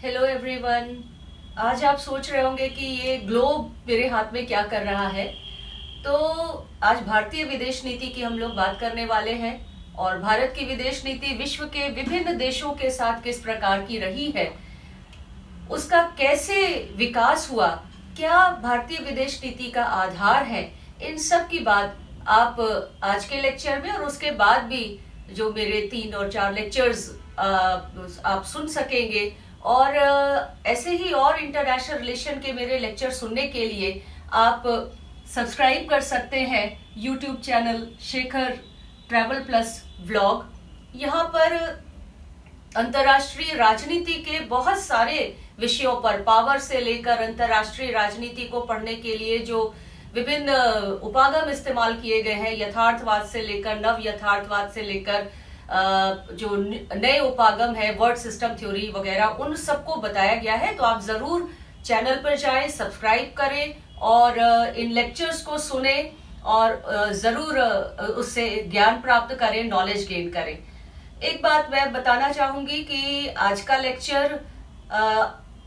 Hello everyone. आज आप सोच रहे होंगे कि ये ग्लोब मेरे हाथ में क्या कर रहा है। तो आज भारतीय विदेश नीति की हम लोग बात करने वाले हैं और भारत की विदेश नीति विश्व के विभिन्न देशों के साथ किस प्रकार की रही है, उसका कैसे विकास हुआ, क्या भारतीय विदेश नीति का आधार है, इन सब की बात आप आज के लेक्चर में और उसके बाद भी जो मेरे 3 और 4 लेक्चर्स आप सुन सकेंगे। और ऐसे ही और इंटरनेशनल रिलेशन के मेरे लेक्चर सुनने के लिए आप सब्सक्राइब कर सकते हैं YouTube channel Shekhar travel plus vlog. यहाँ पर अंतर्राष्ट्रीय राजनीति के बहुत सारे विषयों पर, पावर से लेकर अंतर्राष्ट्रीय राजनीति को पढ़ने के लिए जो विभिन्न उपागम इस्तेमाल किए गए हैं, यथार्थवाद से लेकर नव यथार्थवाद से लेकर जो नए उपागम है, वर्ड सिस्टम थ्योरी वगैरह, उन सबको बताया गया है। तो आप जरूर चैनल पर जाएं, सब्सक्राइब करें और इन लेक्चर्स को सुने और जरूर उससे ज्ञान प्राप्त करें, नॉलेज गेन करें। एक बात मैं बताना चाहूंगी कि आज का लेक्चर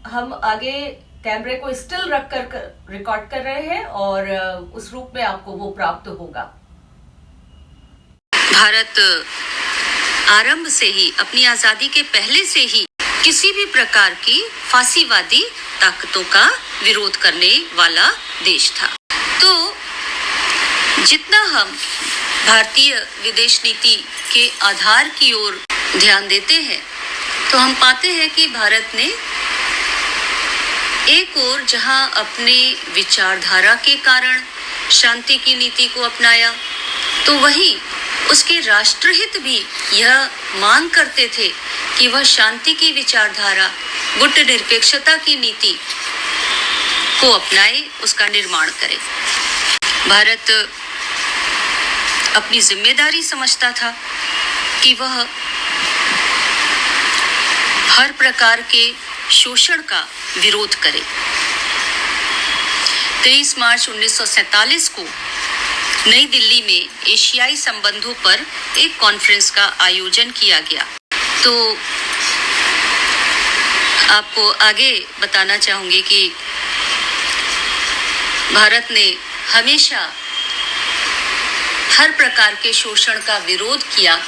हम आगे कैमरे को स्टिल रख कर रिकॉर्ड कर रहे हैं और उस रूप में आपको वो प्राप्त होगा। भारत आरंभ से ही, अपनी आजादी के पहले से ही किसी भी प्रकार की फासीवादी ताकतों का विरोध करने वाला देश था। तो जितना हम भारतीय विदेश नीति के आधार की ओर ध्यान देते हैं, तो हम पाते हैं कि भारत ने एक ओर जहां अपने विचारधारा के कारण शांति की नीति को अपनाया, तो वहीं उसके राष्ट्रहित भी यह मांग करते थे कि वह शांति की विचारधारा, गुट निरपेक्षता की नीति को अपनाए, उसका निर्माण करे। भारत अपनी जिम्मेदारी समझता था कि वह हर प्रकार के शोषण का विरोध करे। 23 मार्च 1947 को नई दिल्ली में एशियाई संबंधों पर एक कॉन्फ्रेंस का आयोजन किया गया। तो आपको आगे बताना चाहूंगी कि भारत ने हमेशा हर प्रकार के शोषण का विरोध किया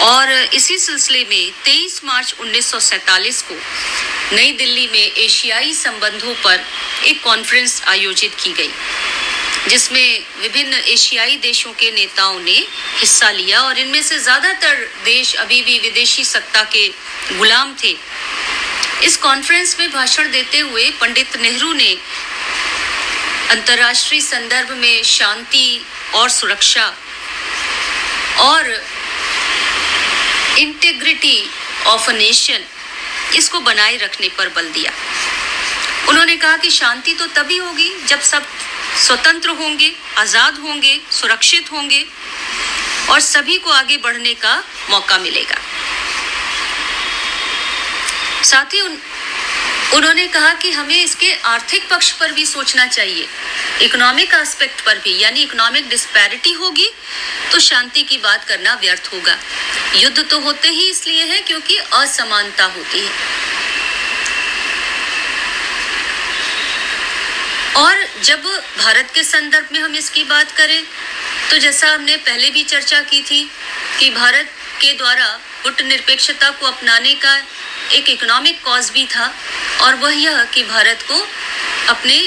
और इसी सिलसिले में 23 मार्च 1947 को नई दिल्ली में एशियाई संबंधों पर एक कॉन्फ्रेंस आयोजित की गई, जिसमें विभिन्न एशियाई देशों के नेताओं ने हिस्सा लिया और इनमें से ज्यादातर देश अभी भी विदेशी सत्ता के गुलाम थे। इस कॉन्फ्रेंस में भाषण देते हुए पंडित नेहरू ने अंतर्राष्ट्रीय संदर्भ में शांति और सुरक्षा और इंटीग्रिटी ऑफ अ नेशन, इसको बनाए रखने पर बल दिया। उन्होंने कहा कि शांति तो तभी होगी जब सब स्वतंत्र होंगे, आजाद होंगे, सुरक्षित होंगे और सभी को आगे बढ़ने का मौका मिलेगा। साथ ही उन्होंने कहा कि हमें इसके आर्थिक पक्ष पर भी सोचना चाहिए, इकोनॉमिक एस्पेक्ट पर भी, यानी इकोनॉमिक डिस्पैरिटी होगी तो शांति की बात करना व्यर्थ होगा। युद्ध तो होते ही इसलिए है क्योंकि असमानता होती है। और जब भारत के संदर्भ में हम इसकी बात करें, तो जैसा हमने पहले भी चर्चा की थी कि भारत के द्वारा गुट निरपेक्षता को अपनाने का एक इकोनॉमिक कॉज भी था, और वह यह कि भारत को अपने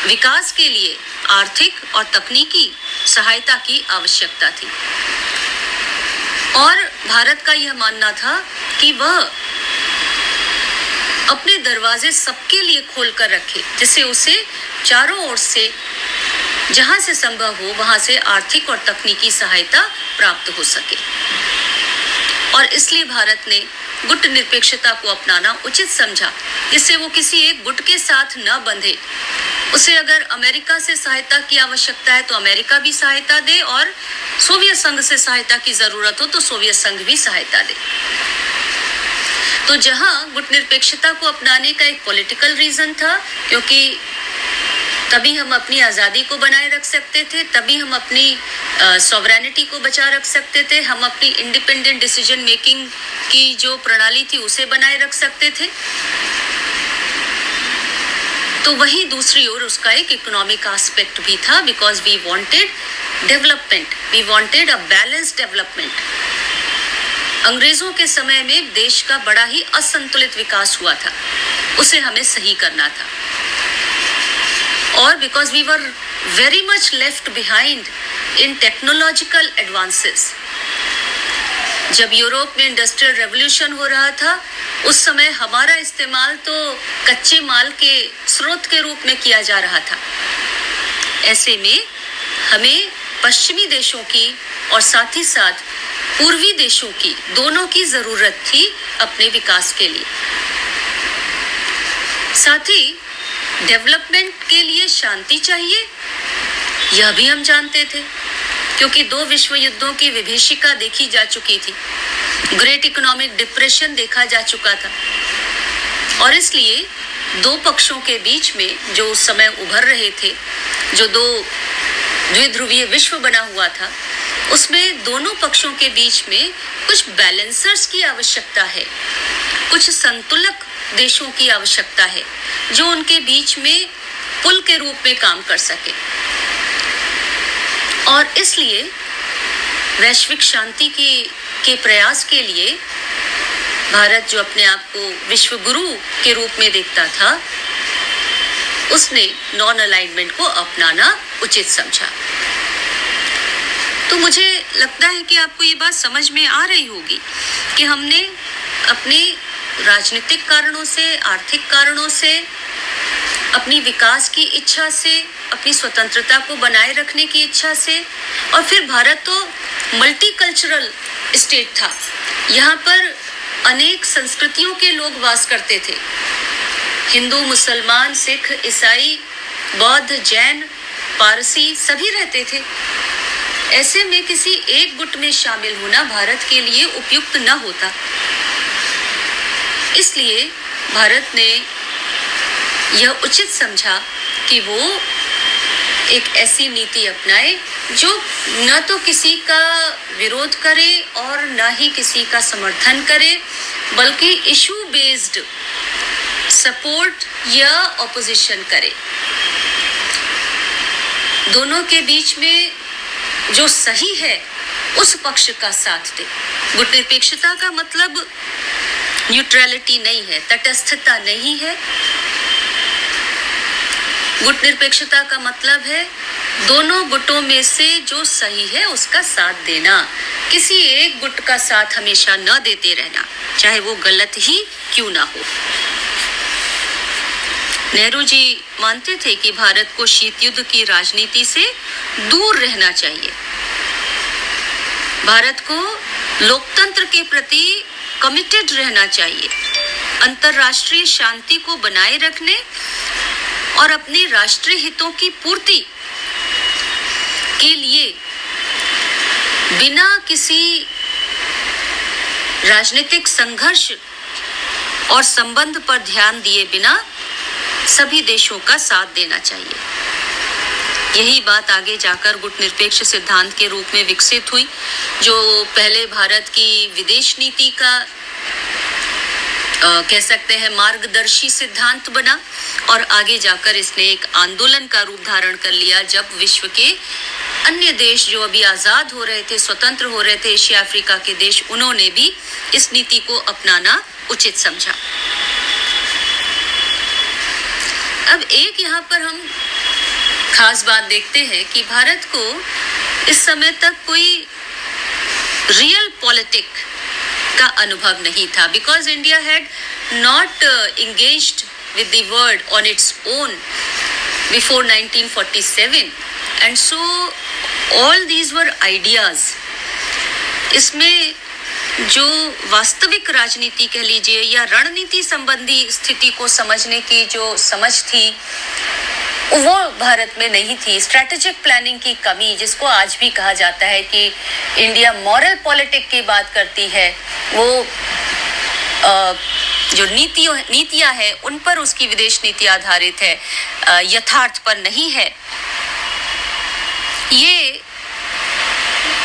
विकास के लिए आर्थिक और तकनीकी सहायता की आवश्यकता थी। और भारत का यह मानना था कि वह अपने दरवाजे सबके लिए खोलकर रखे, जिससे उसे चारों ओर से जहां से संभव हो वहां से आर्थिक और तकनीकी सहायता प्राप्त हो सके। और इसलिए भारत ने गुट निरपेक्षता को अपनाना उचित समझा, जिससे वो किसी एक गुट के साथ न बंधे। उसे अगर अमेरिका से सहायता की आवश्यकता है तो अमेरिका भी सहायता दे, और सोवियत संघ से सहायता की जरूरत हो तो सोवियत संघ भी सहायता दे। तो जहां गुट निरपेक्षता को अपनाने का एक पॉलिटिकल रीजन था, क्योंकि तभी हम अपनी आज़ादी को बनाए रख सकते थे, तभी हम अपनी सॉवरेनिटी को बचा रख सकते थे, हम अपनी इंडिपेंडेंट डिसीजन मेकिंग की जो प्रणाली थी उसे बनाए रख सकते थे। तो वहीं दूसरी ओर उसका एक इकोनॉमिक एस्पेक्ट भी था, because we wanted development, we wanted a balanced development. अंग्रेजों के समय में देश का बड़ा ही असंतुलित विकास हुआ था, उसे हमें सही करना था। और because we were very much left behind in technological advances. जब यूरोप में इंडस्ट्रियल रेवोल्यूशन हो रहा था, उस समय हमारा इस्तेमाल तो कच्चे माल के स्रोत के रूप में किया जा रहा था। ऐसे में हमें पश्चिमी देशों की और साथ ही साथ पूर्वी देशों की, दोनों की जरूरत थी अपने विकास के लिए। साथ ही डेवलपमेंट के लिए शांति चाहिए, यह भी हम जानते थे, क्योंकि 2 विश्व युद्धों की विभीषिका देखी जा चुकी थी, ग्रेट इकोनॉमिक डिप्रेशन देखा जा चुका था। और इसलिए 2 पक्षों के बीच में जो उस समय उभर रहे थे, जो 2 द्विध्रुवीय विश्व बना हुआ था, उसमें दोनों पक्षों के बीच में कुछ बैलेंसर्स की आवश्यकता है, कुछ संतुलक देशों की आवश्यकता है, जो उनके बीच में पुल के रूप में काम कर सके। और इसलिए वैश्विक शांति के प्रयास के लिए भारत, जो अपने आप को विश्व गुरु के रूप में देखता था, उसने नॉन अलाइनमेंट को अपनाना उचित समझा। तो मुझे लगता है कि आपको ये बात समझ में आ रही होगी कि हमने अपने राजनीतिक कारणों से, आर्थिक कारणों से, अपनी विकास की इच्छा से, अपनी स्वतंत्रता को बनाए रखने की इच्छा से, और फिर भारत तो मल्टीकल्चरल स्टेट था, यहाँ पर अनेक संस्कृतियों के लोग वास करते थे, हिंदू, मुसलमान, सिख, ईसाई, बौद्ध, जैन, पारसी सभी रहते थे। ऐसे में किसी एक गुट में शामिल होना भारत के लिए उपयुक्त न होता। इसलिए भारत ने यह उचित समझा कि वो एक ऐसी नीति अपनाए जो न तो किसी का विरोध करे और न ही किसी का समर्थन करे, बल्कि इशू बेस्ड सपोर्ट या ऑपोजिशन करे। दोनों के बीच में जो सही है उस पक्ष का साथ दे। गुट निरपेक्षता का मतलब न्यूट्रलिटी नहीं है, तटस्थता नहीं है। गुट निरपेक्षता का मतलब है दोनों गुटों में से जो सही है उसका साथ देना, किसी एक गुट का साथ हमेशा न देते रहना, चाहे वो गलत ही क्यों ना हो। नेहरू जी मानते थे कि भारत को शीत युद्ध की राजनीति से दूर रहना चाहिए। भारत को लोकतंत्र के प्रति कमिटेड रहना चाहिए, अंतर्राष्ट्रीय शांति को बनाए रखने और अपने राष्ट्रीय हितों की पूर्ति के लिए बिना किसी राजनीतिक संघर्ष और संबंध पर ध्यान दिए बिना सभी देशों का साथ देना चाहिए। यही बात आगे जाकर गुट निरपेक्ष सिद्धांत के रूप में विकसित हुई, जो पहले भारत की विदेश नीति का कह सकते हैं मार्गदर्शी सिद्धांत बना, और आगे जाकर इसने एक आंदोलन का रूप धारण कर लिया, जब विश्व के अन्य देश जो अभी आजाद हो रहे थे, स्वतंत्र हो रहे थे, एशिया अफ्रीका के देश, उन्होंने भी इस नीति को अपनाना उचित समझा। अब एक यहाँ पर हम खास बात देखते हैं कि भारत को इस समय तक कोई रियल पॉलिटिक का अनुभव नहीं था, because India had not engaged with the world on its own before 1947, and so all these were ideas. इसमें जो वास्तविक राजनीति कह लीजिए या रणनीति संबंधी स्थिति को समझने की जो समझ थी वो भारत में नहीं थी। स्ट्रैटेजिक प्लानिंग की कमी, जिसको आज भी कहा जाता है कि इंडिया मॉरल पॉलिटिक की बात करती है, वो जो नीतियां हैं उन पर उसकी विदेश नीति आधारित है, यथार्थ पर नहीं है। ये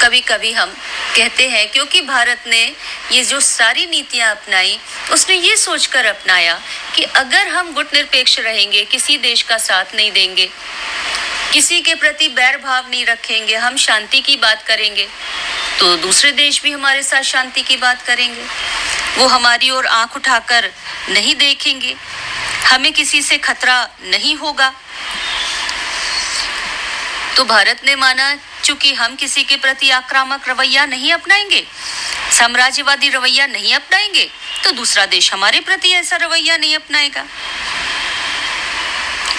कभी कभी हम कहते हैं क्योंकि भारत ने ये जो सारी नीतियां अपनाई, उसने ये सोचकर अपनाया कि अगर हम गुटनिरपेक्ष रहेंगे, किसी देश का साथ नहीं देंगे, किसी के प्रति बैर भाव नहीं रखेंगे, हम शांति की बात करेंगे, तो दूसरे देश भी हमारे साथ शांति की बात करेंगे। वो हमारी ओर आंख उठाकर नहीं देखेंगे, हमें किसी से खतरा नहीं होगा। तो भारत ने माना, चूंकि हम किसी के प्रति आक्रामक रवैया नहीं अपनाएंगे, साम्राज्यवादी रवैया नहीं अपनाएंगे, तो दूसरा देश हमारे प्रति ऐसा रवैया नहीं अपनाएगा।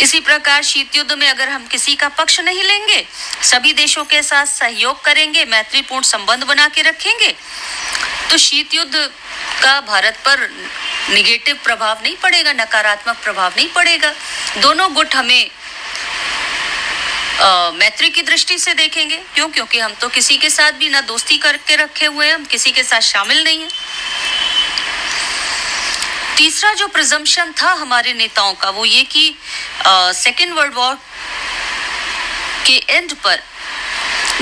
इसी प्रकार शीत युद्ध में अगर हम किसी का पक्ष नहीं लेंगे, सभी देशों के साथ सहयोग करेंगे, मैत्रीपूर्ण संबंध बना के रखेंगे, तो शीत युद्ध का भारत पर निगेटिव प्रभाव नहीं पड़ेगा, नकारात्मक प्रभाव नहीं पड़ेगा। दोनों गुट हमें मैत्री की दृष्टि से देखेंगे। क्यों? क्योंकि हम तो किसी के साथ भी ना दोस्ती करके रखे हुए हैं, हम किसी के साथ शामिल नहीं हैं। तीसरा जो प्रिजम्पशन था हमारे नेताओं का, वो ये कि सेकेंड वर्ल्ड वॉर के एंड पर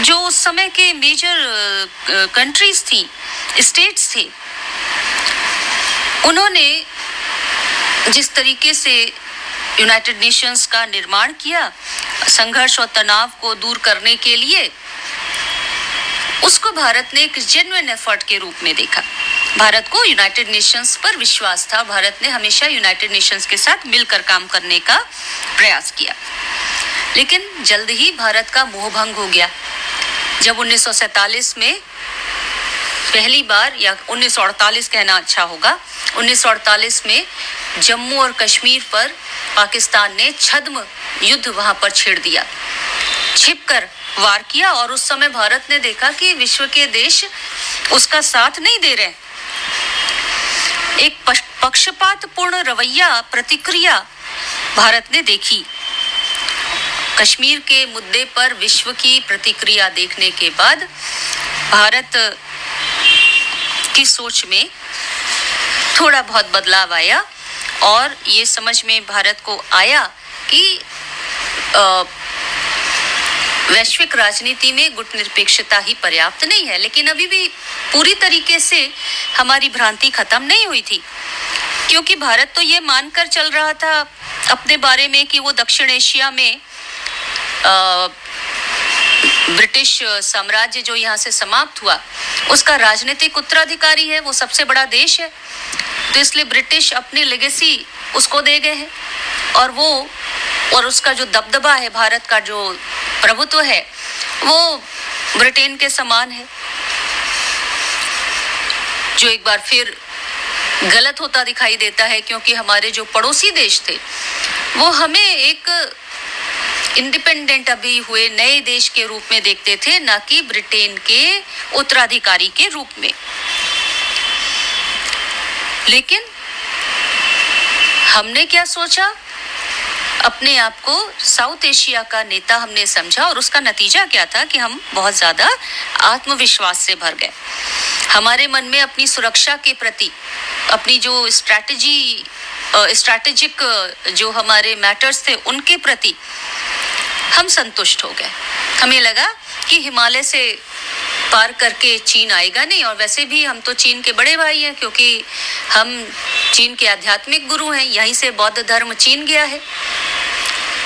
जो उस समय के मेजर कंट्रीज थी, स्टेट्स थे, उन्होंने जिस तरीके से यूनाइटेड नेशंस का निर्माण किया संघर्ष और तनाव को दूर करने के लिए, उसको भारत ने एक जेन्युइन एफर्ट के रूप में देखा। भारत को यूनाइटेड नेशंस पर विश्वास था, भारत ने हमेशा यूनाइटेड नेशंस के साथ मिलकर काम करने का प्रयास किया। लेकिन जल्द ही भारत का मोहभंग हो गया जब 1947 में पहली बार, या 1948 कहना अच्छा होगा, 1948 में जम्मू और कश्मीर पर पाकिस्तान ने छद्म युद्ध वहां पर छेड़ दिया, छिपकर वार किया। और उस समय भारत ने देखा कि विश्व के देश उसका साथ नहीं दे रहे। एक पक्षपातपूर्ण रवैया, प्रतिक्रिया भारत ने देखी। कश्मीर के मुद्दे पर विश्व की प्रतिक्रिया देखने के बाद भारत की सोच में थोड़ा बहुत बदलाव आया और ये समझ में भारत को आया कि वैश्विक राजनीति में गुटनिरपेक्षता ही पर्याप्त नहीं है। लेकिन अभी भी पूरी तरीके से हमारी भ्रांति खत्म नहीं हुई थी, क्योंकि भारत तो ये मानकर चल रहा था अपने बारे में कि वो दक्षिण एशिया में ब्रिटिश साम्राज्य जो यहाँ से समाप्त हुआ उसका राजनीतिक उत्तराधिकारी है, वो सबसे बड़ा देश है। तो इसलिए ब्रिटिश अपनी लेगेसी उसको दे गए हैं और उसका जो दबदबा है, भारत का जो प्रभुत्व है, वो ब्रिटेन के समान है, जो एक बार फिर गलत होता दिखाई देता है, क्योंकि हमारे जो पड़ोसी देश थे वो हमें एक इंडिपेंडेंट अभी हुए नए देश के रूप में देखते थे, ना कि ब्रिटेन के उत्तराधिकारी के रूप में। लेकिन हमने क्या सोचा, अपने आप को साउथ एशिया का नेता हमने समझा, और उसका नतीजा क्या था कि हम बहुत ज्यादा आत्मविश्वास से भर गए। हमारे मन में अपनी सुरक्षा के प्रति, अपनी जो स्ट्रैटेजिक जो हमारे मैटर्स थे उनके प्रति हम संतुष्ट हो गए। हमें लगा कि हिमालय से पार करके चीन आएगा नहीं, और वैसे भी हम तो चीन के बड़े भाई हैं, क्योंकि हम चीन के आध्यात्मिक गुरु हैं, यहीं से बौद्ध धर्म चीन गया है।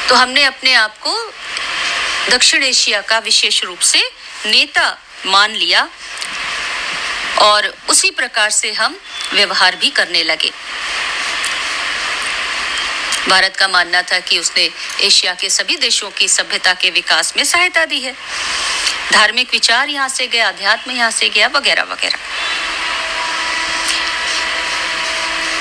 तो हमने अपने आप को दक्षिण एशिया का विशेष रूप से नेता मान लिया और उसी प्रकार से हम व्यवहार भी करने लगे। भारत का मानना था कि उसने एशिया के सभी देशों की सभ्यता के विकास में सहायता दी है, धार्मिक विचार यहाँ से गया, अध्यात्म यहाँ से गया, वगैरह वगैरह।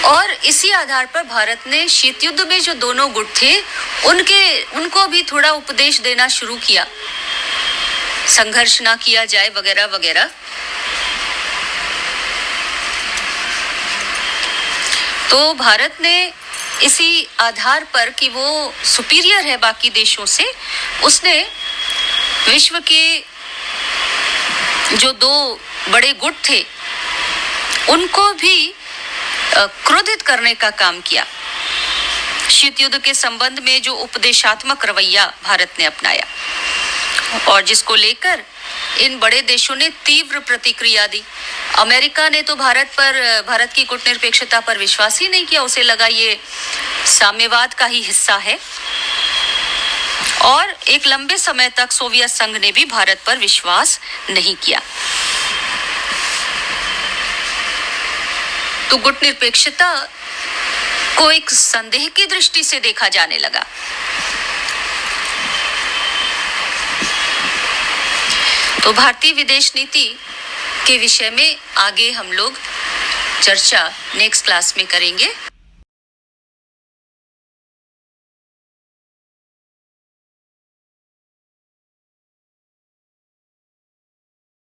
और इसी आधार पर भारत ने शीत युद्ध में जो दोनों गुट थे उनको भी थोड़ा उपदेश देना शुरू किया, संघर्ष ना किया जाए, वगैरह वगैरह। तो भारत ने इसी आधार पर कि वो सुपीरियर है बाकी देशों से, उसने विश्व के जो दो बड़े गुट थे उनको भी क्रोधित करने का काम किया। शीत युद्ध के संबंध में जो उपदेशात्मक रवैया भारत ने अपनाया और जिसको लेकर इन बड़े देशों ने तीव्र प्रतिक्रिया दी। अमेरिका ने तो भारत की कूटनिरपेक्षता पर विश्वास ही नहीं किया, उसे लगा ये साम्यवाद का ही हिस्सा है। और एक लंबे समय तक सोवियत संघ ने भी भारत पर विश्वास नहीं किया। तो गुटनिरपेक्षता को एक संदेह की दृष्टि से देखा जाने लगा। तो भारतीय विदेश नीति के विषय में आगे हम लोग चर्चा नेक्स्ट क्लास में करेंगे।